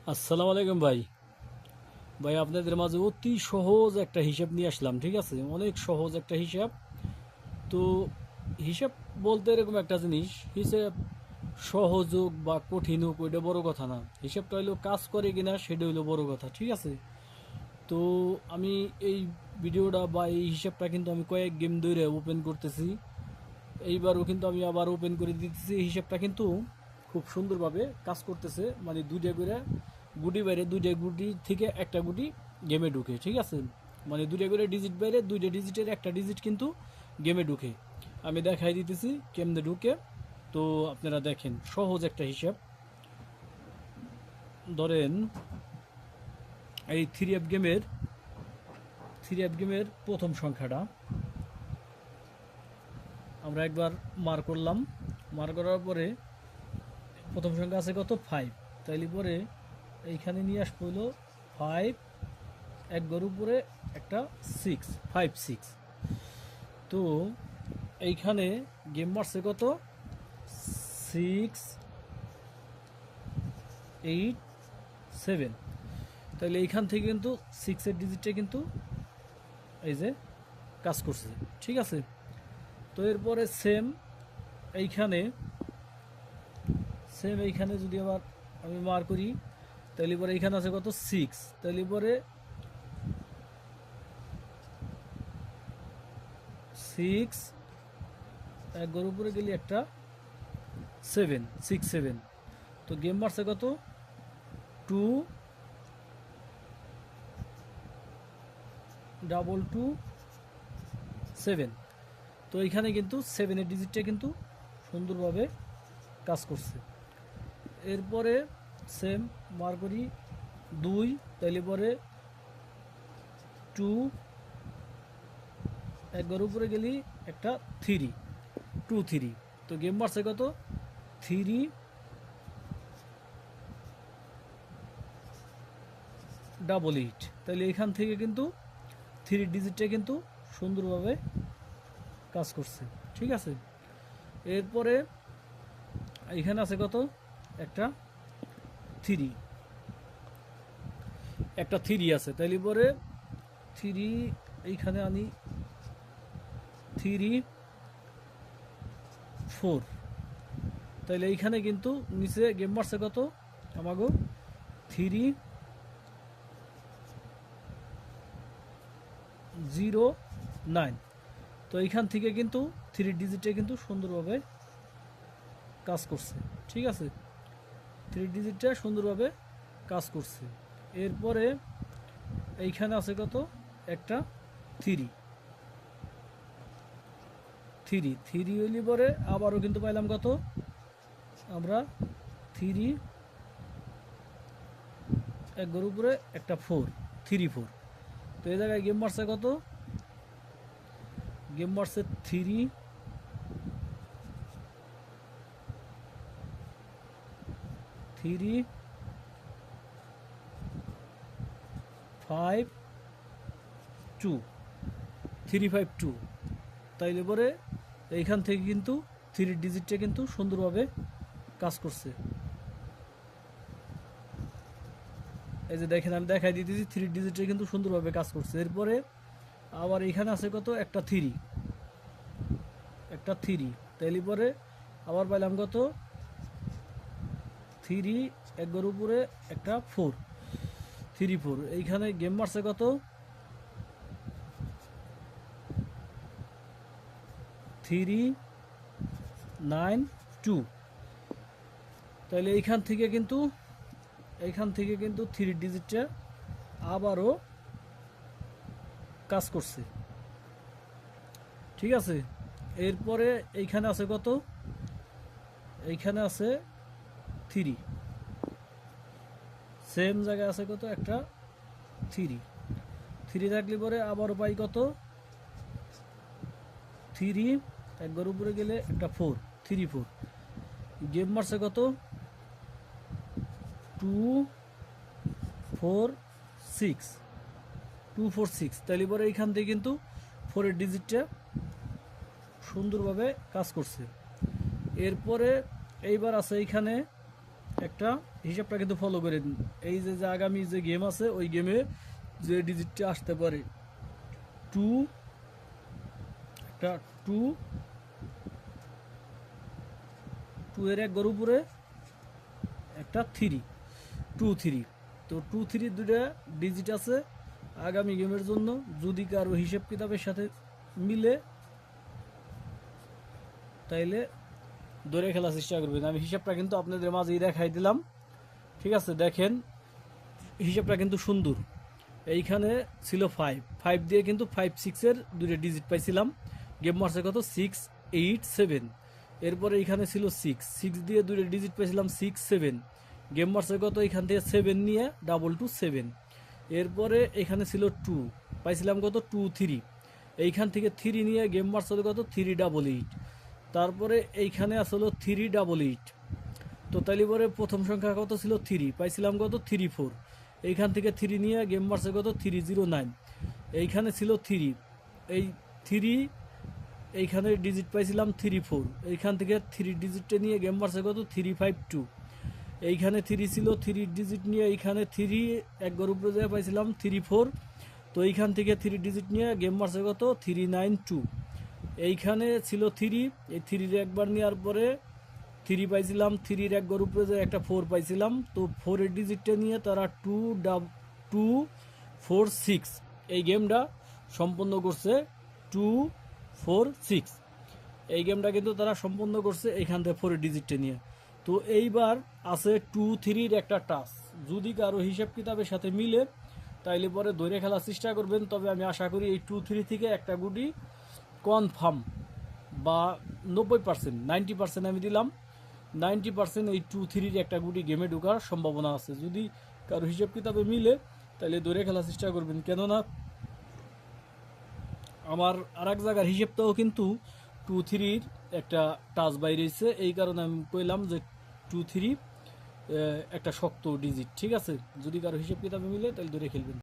আসসালামু আলাইকুম ভাই। ভাই আপনাদের মাঝে অতি সহজ একটা হিসাব নিয়ে আসলাম, ঠিক আছে? অনেক সহজ একটা হিসাব। তো হিসাব বলতে এরকম একটা জিনিস, হিসাব সহজ হোক বা কঠিন হোক ওইটা বড় কথা না। হিসাবটা হইলো কাজ করে কিনা সেটা হইলো বড় কথা, ঠিক আছে? তো আমি এই ভিডিওটা বা এই হিসাবটা কিন্তু আমি কয়েক গেম ধরে ওপেন করতেছি। এইবারও কিন্তু আমি আবার ওপেন করে দিতেছি। এই হিসাবটা কিন্তু খুব সুন্দরভাবে কাজ করতেছে, মানে দুইটা করে গুটি বাইরে, দুইটা গুটি থেকে একটা গুটি গেমে ঢুকে, ঠিক আছে? মানে দুইটা করে ডিজিট বাইরে, দুইটা ডিজিটের একটা ডিজিট কিন্তু গেমে ঢুকে। আমি দেখাই দিতেছি কেমনে ঢুকে। তো আপনারা দেখেন, সহজ একটা হিসাব। ধরেন এই থ্রি অ্যাপ গেমের প্রথম সংখ্যাটা আমরা একবার মার করলাম। মার করার পরে প্রথম সংখ্যা আছে কত? 5। তাইলে পরে এইখানে নিয়ে আসবো হলো 5, এক গরু উপরে একটা 6, 5 6। তো এইখানে গেম মারছে কত? 6 8 7। তাহলে এইখান থেকে কিন্তু 6-এর ডিজিটটা কিন্তু এই যে কাজ করছে, ঠিক আছে? তো এরপরে এইখানে এইখানে যদি আবার আমি মার করি, তাহলে পরে এইখানে আছে কত? 6। তাহলে পরে 6, এক গরু উপরে গেলে একটা 7, 6 7। তো গেম মারছে কত? 2 2 2 7। তো এইখানে কিন্তু 7-এর ডিজিটটা কিন্তু সুন্দরভাবে কাজ করছে। এরপরে সেম মার করি 2, তাইলে পরে 2, এক ঘর উপরে গেলি একটা 3 2 3। তো গেম মারছে কত? 3 8। তাহলে এখান থেকে কিন্তু 3 ডিজিটটা কিন্তু সুন্দরভাবে কাজ করছে, ঠিক আছে? এরপরে এখানে আছে কত? একটা 3, আছে। তাইলে পরে 3, এইখানে আনি 3 4। তাইলে এইখানে কিন্তু নিচে গেম মারছে কত আমাগো? 3 0 9। তো এইখান থেকে কিন্তু 3 ডিজিটে কিন্তু সুন্দরভাবে কাজ করছে, ঠিক আছে? 3 ডিজিটটা সুন্দরভাবে কাজ করছে। এরপরে এইখানে আছে কত? একটা 3 থ্রি হইলে পরে আবারও কিন্তু পাইলাম কত? আমরা 3, এক ঘর উপরে একটা 4 3 4। তো এই জায়গায় গেম মারছে কত? গেম মারছে 3 5 2, 3 5 2। তাইলে পরে এইখান থেকে কিন্তু 3 ডিজিটটা কিন্তু সুন্দরভাবে কাজ করছে। এই যে দেখেন, আমি দেখাই দিতেছি 3 ডিজিটে কিন্তু সুন্দরভাবে কাজ করছে। এরপরে আবার এখানে আছে কত? একটা থ্রি। তাইলে পরে আবার পাইলাম কত? 3, এক ঘর উপরে একটা 4 3 4। এইখানে গেম মারছে কত? 3 9 2। তাহলে এইখান থেকে কিন্তু 3 ডিজিটটা আবারও কাজ করছে, ঠিক আছে? এরপরে এইখানে আছে কত? এইখানে আছে 3, সেম জায়গায় আছে কত? একটা 3 থাকলে পরে আবারও পাই কত? 3, এক ঘর উপরে গেলে একটা 4 3 4। গেম মারছে কত? 2 4 6 তাহলে পরে এইখান থেকে কিন্তু 4-এর ডিজিটটা সুন্দরভাবে কাজ করছে। এরপরে এইবার আছে এইখানে একটা হিসাবটা কিন্তু ফলো করে দিন। এই যে যে আগামী যে গেম আছে ওই গেমে যে ডিজিটটা আসতে পারে টু, একটা টু, টু এর এক গরু উপরে একটা থ্রি, টু থ্রি। তো টু থ্রি দুইটা ডিজিট আছে আগামী গেমের জন্য। যদি কারো হিসেব কিতাবের সাথে মিলে তাইলে ধরে খেলার চেষ্টা করবেন। আমি হিসাবটা কিন্তু আপনাদের মাঝেই দেখাই দিলাম, ঠিক আছে? দেখেন হিসাবটা কিন্তু সুন্দর। এইখানে ছিল ফাইভ, ফাইভ দিয়ে কিন্তু 5 6-এর দুইটা ডিজিট পাইছিলাম। গেম মারছে কত 6 8 7। এরপরে এইখানে ছিল সিক্স, সিক্স দিয়ে দুইটা ডিজিট পাইছিলাম 6 7। গেম মারছে কত এখান থেকে 7 নিয়ে 2 2 7। এরপরে এখানে ছিল টু, পাইছিলাম কত 2 3। এইখান থেকে থ্রি নিয়ে গেম মারছে কত 3 8 8। তারপরে এইখানে আসলো 3 8 8। তো তাইলে পরে প্রথম সংখ্যা কত ছিল থ্রি, পাইছিলাম কত 3 4। এইখান থেকে থ্রি নিয়ে গেম মারছে কত 3 0 9। এইখানে ছিল থ্রি, এই থ্রি, এইখানে ডিজিট পাইছিলাম 3 4। এইখান থেকে থ্রি ডিজিটে নিয়ে গেম মারছে কত 3 5 2। এইখানে থ্রি ছিল, থ্রি ডিজিট নিয়ে এইখানে থ্রি এক গরু উপরে যায় পাইছিলাম 3 4। তো এইখান থেকে থ্রি ডিজিট নিয়ে গেম মারছে কত 3 9 2। এইখানে ছিল থ্রি, এই থ্রির একবার নেওয়ার পরে থ্রি পাইছিলাম, থ্রির এক গরু উপরে যায় একটা ফোর পাইছিলাম। তো ফোরের ডিজিটটা নিয়ে তারা 2 4 6 এই গেমটা সম্পন্ন করছে। 2 4 6 এই গেমটা কিন্তু তারা সম্পন্ন করছে এইখান থেকে ফোরের ডিজিটটা নিয়ে। তো এইবার আছে 2 3-র একটা টাচ। যদি কারো হিসাব কিতাবের সাথে মিলে তাইলে পরে ধরে খেলার চেষ্টা করবেন। তবে আমি আশা করি এই 2 3 থেকে একটা গুটি কনফার্ম, বা 90%, 90% আমি দিলাম, 90% এই 2 3-র একটা গুটি গেমে ঢোকার সম্ভাবনা আছে। যদি কারো হিসাব কিতাবে মিলে তাহলে ধরে খেলার চেষ্টা করবেন। কেননা আমার আর এক জায়গার হিসেবটাও কিন্তু 2 3-র একটা টাচ বাইরেছে, এই কারণে আমি কইলাম যে 2 3 একটা শক্ত ডিজিট, ঠিক আছে? যদি কারো হিসেব কিতাবে মিলে তাহলে ধরে খেলবেন।